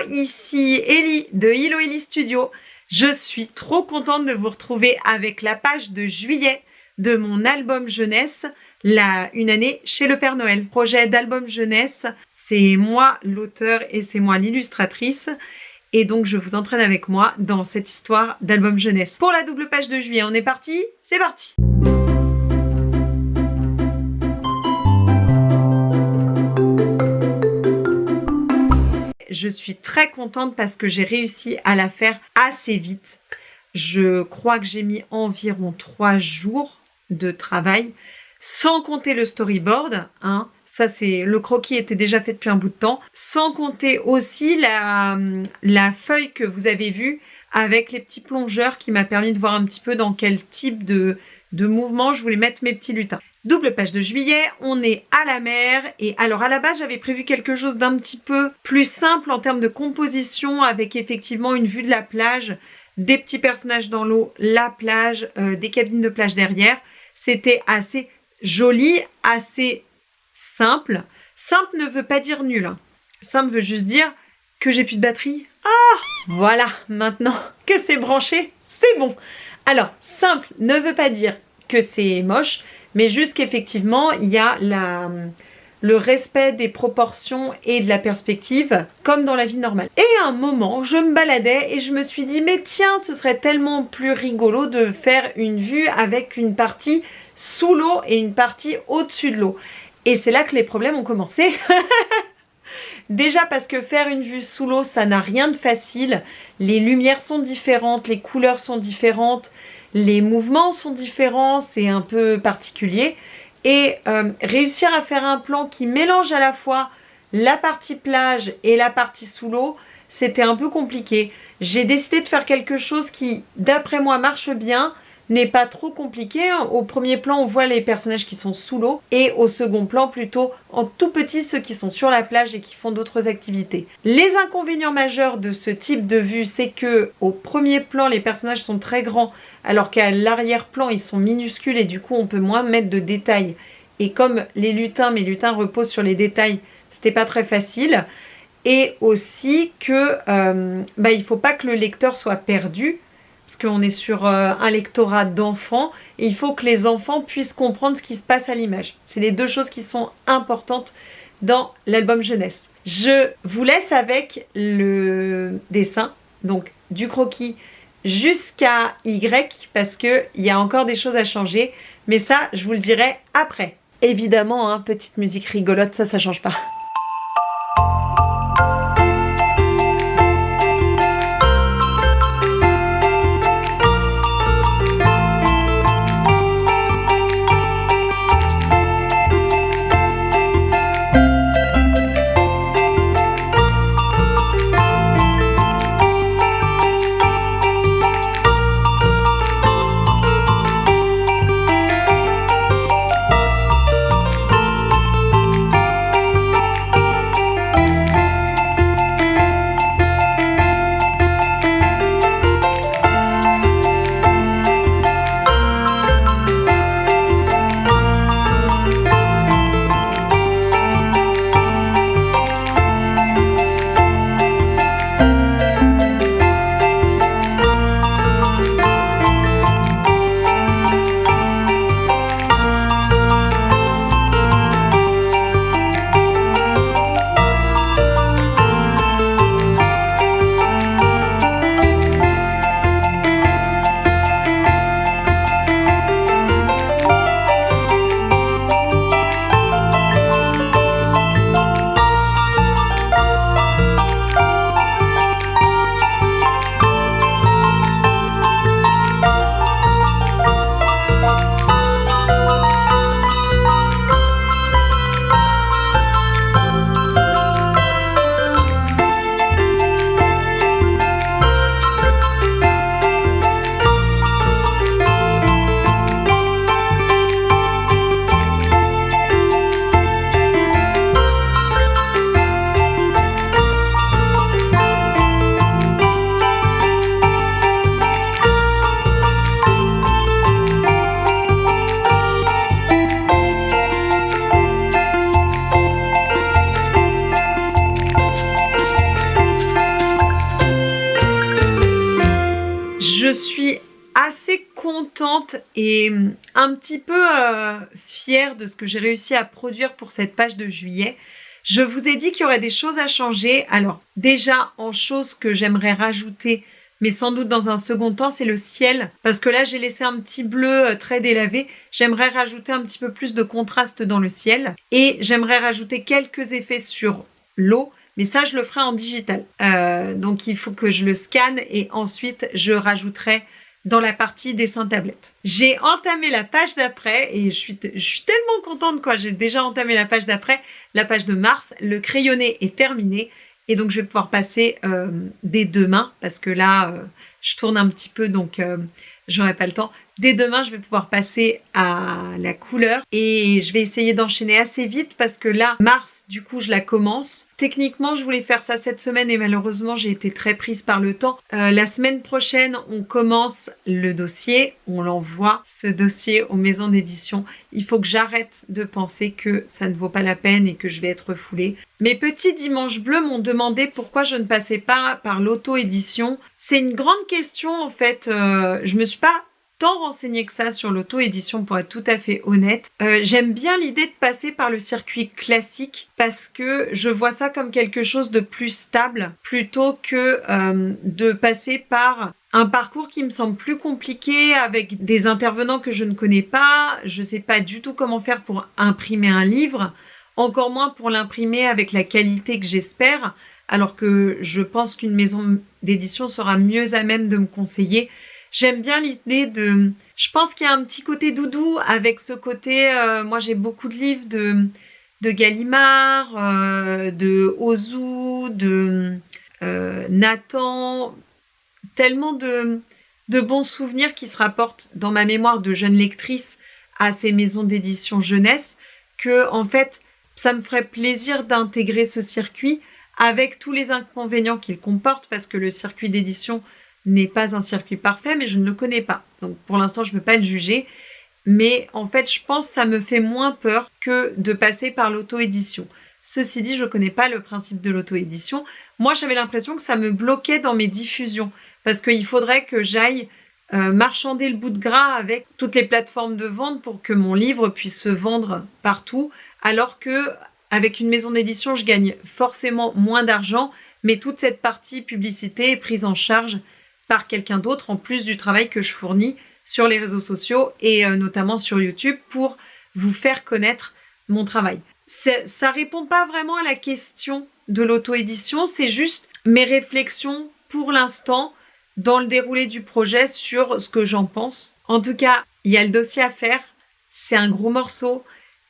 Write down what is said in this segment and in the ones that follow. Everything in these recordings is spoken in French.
ici Ellie de Hello Ellie Studio. Je suis trop contente de vous retrouver avec la page de juillet de mon album jeunesse, Une année chez le Père Noël. Projet d'album jeunesse, c'est moi l'auteur et c'est moi l'illustratrice. Et donc je vous entraîne avec moi dans cette histoire d'album jeunesse. Pour la double page de juillet, on est parti? C'est parti! Je suis très contente parce que j'ai réussi à la faire assez vite. Je crois que j'ai mis environ 3 jours de travail, sans compter le storyboard. Ça, c'est le croquis était déjà fait depuis un bout de temps. Sans compter aussi la feuille que vous avez vue avec les petits plongeurs qui m'a permis de voir un petit peu dans quel type de mouvement je voulais mettre mes petits lutins. Double page de juillet, on est à la mer et alors à la base j'avais prévu quelque chose d'un petit peu plus simple en termes de composition avec effectivement une vue de la plage, des petits personnages dans l'eau, la plage, des cabines de plage derrière. C'était assez joli, assez simple. Simple ne veut pas dire nul. Simple veut juste dire que j'ai plus de batterie. Ah, voilà, maintenant que c'est branché, c'est bon. Alors, simple ne veut pas dire que c'est moche, mais juste qu'effectivement, il y a le respect des proportions et de la perspective, comme dans la vie normale. Et à un moment, je me baladais et je me suis dit, mais tiens, ce serait tellement plus rigolo de faire une vue avec une partie sous l'eau et une partie au-dessus de l'eau. Et c'est là que les problèmes ont commencé. Déjà parce que faire une vue sous l'eau, ça n'a rien de facile. Les lumières sont différentes, les couleurs sont différentes, les mouvements sont différents, c'est un peu particulier. Et réussir à faire un plan qui mélange à la fois la partie plage et la partie sous l'eau, c'était un peu compliqué. J'ai décidé de faire quelque chose qui, d'après moi, marche bien, n'est pas trop compliqué. Au premier plan, on voit les personnages qui sont sous l'eau et au second plan, plutôt en tout petit, ceux qui sont sur la plage et qui font d'autres activités. Les inconvénients majeurs de ce type de vue, c'est que au premier plan, les personnages sont très grands alors qu'à l'arrière-plan, ils sont minuscules et du coup, on peut moins mettre de détails. Et comme mes lutins reposent sur les détails, c'était pas très facile. Et aussi que il faut pas que le lecteur soit perdu, parce qu'on est sur un lectorat d'enfants et il faut que les enfants puissent comprendre ce qui se passe à l'image. C'est les deux choses qui sont importantes dans l'album jeunesse. Je vous laisse avec le dessin, donc du croquis jusqu'à Y, parce qu'il y a encore des choses à changer, mais ça, je vous le dirai après. Évidemment, petite musique rigolote, ça change pas. Je suis assez contente et un petit peu fière de ce que j'ai réussi à produire pour cette page de juillet. Je vous ai dit qu'il y aurait des choses à changer. Alors déjà, en choses que j'aimerais rajouter, mais sans doute dans un second temps, c'est le ciel. Parce que là, j'ai laissé un petit bleu très délavé. J'aimerais rajouter un petit peu plus de contraste dans le ciel. Et j'aimerais rajouter quelques effets sur l'eau. Mais ça, je le ferai en digital. Donc, il faut que je le scanne et ensuite, je rajouterai dans la partie dessin tablette. J'ai entamé la page d'après et je suis tellement contente quoi. J'ai déjà entamé la page d'après, la page de mars. Le crayonné est terminé et donc je vais pouvoir passer dès demain parce que là, je tourne un petit peu donc j'aurai pas le temps. Dès demain, je vais pouvoir passer à la couleur et je vais essayer d'enchaîner assez vite parce que là, mars, du coup, je la commence. Techniquement, je voulais faire ça cette semaine et malheureusement, j'ai été très prise par le temps. La semaine prochaine, on commence le dossier, on l'envoie, ce dossier aux maisons d'édition. Il faut que j'arrête de penser que ça ne vaut pas la peine et que je vais être refoulée. Mes petits dimanches bleus m'ont demandé pourquoi je ne passais pas par l'auto-édition. C'est une grande question en fait. Je me suis pas tant renseignée que ça sur l'auto-édition pour être tout à fait honnête. J'aime bien l'idée de passer par le circuit classique parce que je vois ça comme quelque chose de plus stable plutôt que de passer par un parcours qui me semble plus compliqué avec des intervenants que je ne connais pas. Je sais pas du tout comment faire pour imprimer un livre, encore moins pour l'imprimer avec la qualité que j'espère, alors que je pense qu'une maison d'édition sera mieux à même de me conseiller. J'aime bien l'idée de... Je pense qu'il y a un petit côté doudou avec ce côté... moi, j'ai beaucoup de livres de Gallimard, de Ozu, de Nathan. Tellement de bons souvenirs qui se rapportent dans ma mémoire de jeune lectrice à ces maisons d'édition jeunesse que, en fait, ça me ferait plaisir d'intégrer ce circuit avec tous les inconvénients qu'il comporte parce que le circuit d'édition n'est pas un circuit parfait, mais je ne le connais pas. Donc pour l'instant, je ne peux pas le juger. Mais en fait, je pense que ça me fait moins peur que de passer par l'auto-édition. Ceci dit, je ne connais pas le principe de l'auto-édition. Moi, j'avais l'impression que ça me bloquait dans mes diffusions. Parce qu'il faudrait que j'aille marchander le bout de gras avec toutes les plateformes de vente pour que mon livre puisse se vendre partout. Alors que avec une maison d'édition, je gagne forcément moins d'argent. Mais toute cette partie publicité est prise en charge par quelqu'un d'autre, en plus du travail que je fournis sur les réseaux sociaux et notamment sur YouTube pour vous faire connaître mon travail. Ça répond pas vraiment à la question de l'auto-édition, c'est juste mes réflexions pour l'instant dans le déroulé du projet sur ce que j'en pense. En tout cas, il y a le dossier à faire, c'est un gros morceau,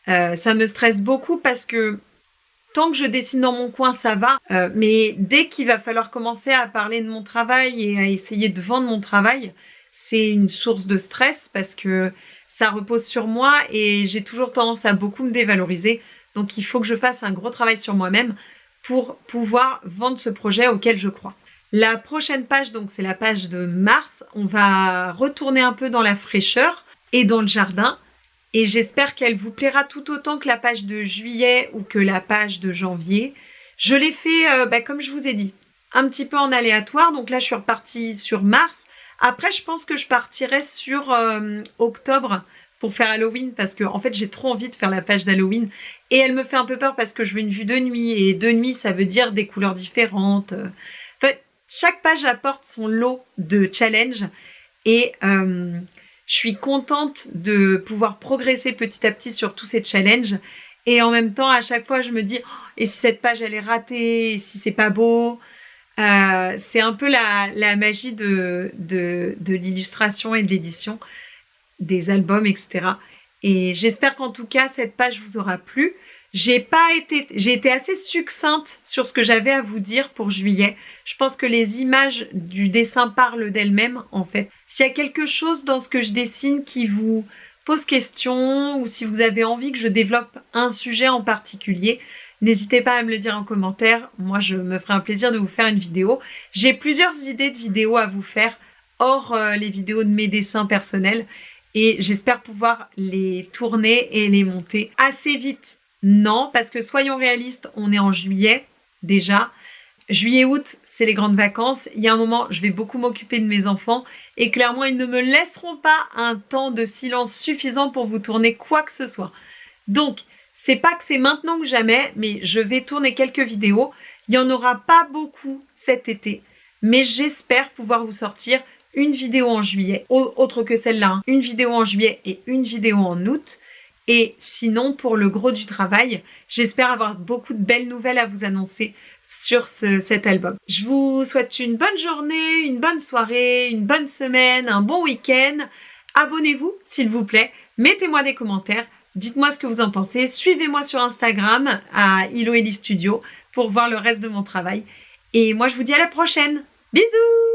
ça me stresse beaucoup parce que tant que je dessine dans mon coin, ça va. Mais dès qu'il va falloir commencer à parler de mon travail et à essayer de vendre mon travail, c'est une source de stress parce que ça repose sur moi et j'ai toujours tendance à beaucoup me dévaloriser. Donc, il faut que je fasse un gros travail sur moi-même pour pouvoir vendre ce projet auquel je crois. La prochaine page, donc, c'est la page de mars. On va retourner un peu dans la fraîcheur et dans le jardin. Et j'espère qu'elle vous plaira tout autant que la page de juillet ou que la page de janvier. Je l'ai fait, comme je vous ai dit, un petit peu en aléatoire. Donc là, je suis repartie sur mars. Après, je pense que je partirai sur octobre pour faire Halloween parce que, en fait, j'ai trop envie de faire la page d'Halloween. Et elle me fait un peu peur parce que je veux une vue de nuit. Et de nuit, ça veut dire des couleurs différentes. Enfin, chaque page apporte son lot de challenges. Et... je suis contente de pouvoir progresser petit à petit sur tous ces challenges. Et en même temps, à chaque fois, je me dis, oh, et si cette page, elle est ratée, et si c'est pas beau. C'est un peu la magie de l'illustration et de l'édition, des albums, etc. Et j'espère qu'en tout cas, cette page vous aura plu. J'ai été assez succincte sur ce que j'avais à vous dire pour juillet. Je pense que les images du dessin parlent d'elles-mêmes, en fait. S'il y a quelque chose dans ce que je dessine qui vous pose question ou si vous avez envie que je développe un sujet en particulier, n'hésitez pas à me le dire en commentaire. Moi, je me ferai un plaisir de vous faire une vidéo. J'ai plusieurs idées de vidéos à vous faire, hors les vidéos de mes dessins personnels. Et j'espère pouvoir les tourner et les monter assez vite. Non, parce que soyons réalistes, on est en juillet déjà. Juillet-août, c'est les grandes vacances. Il y a un moment, je vais beaucoup m'occuper de mes enfants et clairement, ils ne me laisseront pas un temps de silence suffisant pour vous tourner quoi que ce soit. Donc, c'est pas que c'est maintenant que jamais, mais je vais tourner quelques vidéos. Il n'y en aura pas beaucoup cet été, mais j'espère pouvoir vous sortir une vidéo en juillet, autre que celle-là, hein. Une vidéo en juillet et une vidéo en août. Et sinon, pour le gros du travail, j'espère avoir beaucoup de belles nouvelles à vous annoncer sur cet album. Je vous souhaite une bonne journée, une bonne soirée, une bonne semaine, un bon week-end. Abonnez-vous, s'il vous plaît. Mettez-moi des commentaires. Dites-moi ce que vous en pensez. Suivez-moi sur Instagram à Ilo Ellie Studio pour voir le reste de mon travail. Et moi, je vous dis à la prochaine. Bisous!